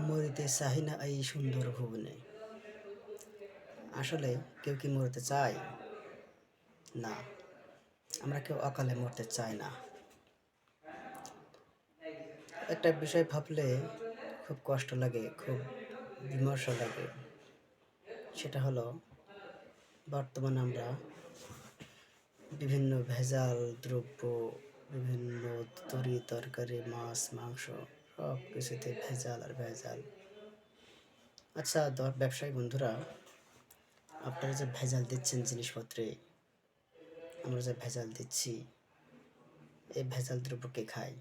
মরিতে চাহি না এই সুন্দর ভুবনে। আসলে কেউ কি মরতে চায়? না, আমরা কেউ অকালে মরতে চাই না। একটা বিষয় ভাবলে খুব কষ্ট লাগে, খুব বিমর্ষ লাগে। সেটা হলো বর্তমানে আমরা বিভিন্ন ভেজাল দ্রব্য, বিভিন্ন তরি তরকারি, মাছ মাংস সব কিছুতে ভেজাল আর ভেজাল। আচ্ছা, ব্যবসায়ী বন্ধুরা, আপনারা যে ভেজাল দিচ্ছেন জিনিসপত্রে, আমরা যে ভেজাল দিচ্ছি, এই ভেজাল দ্রব্য কে খায়?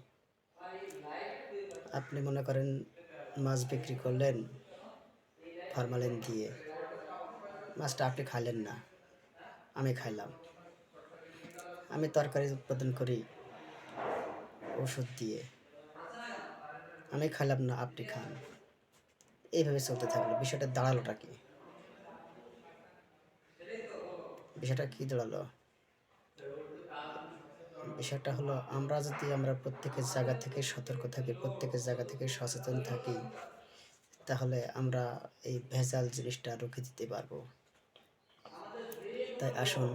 আপনি মনে করেন মাছ বিক্রি করলেন ফরমালিন দিয়ে, মাছটা আপনি খাইলেন না, আমি খাইলাম। আমি তরকারি উৎপাদন করি ওষুধ দিয়ে, আমি খাইলাম না, আপনি খান। এইভাবে চলতে থাকলো। বিষয়টা দাঁড়ালোটা কি? বিষয়টা কি দাঁড়ালো? বিষয়টা হলো আমরা প্রত্যেকের জায়গা থেকে সতর্ক থাকি, প্রত্যেকের জায়গা থেকে সচেতন থাকি, তাহলে আমরা এই ভেজাল জিনিসটা রুখে দিতে পারবো। তাই আসুন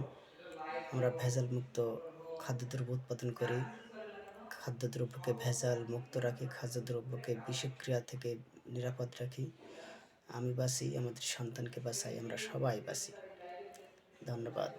আমরা ভেজাল মুক্ত খাদ্যদ্রব্য উৎপাদন করি, খাদ্যদ্রব্যকে ভেজাল মুক্ত রাখি, খাদ্যদ্রব্যকে বিষক্রিয়া থেকে নিরাপদ রাখি। আমি বাঁচি, আমাদের সন্তানকে বাঁচাই, আমরা সবাই বাঁচি। ধন্যবাদ।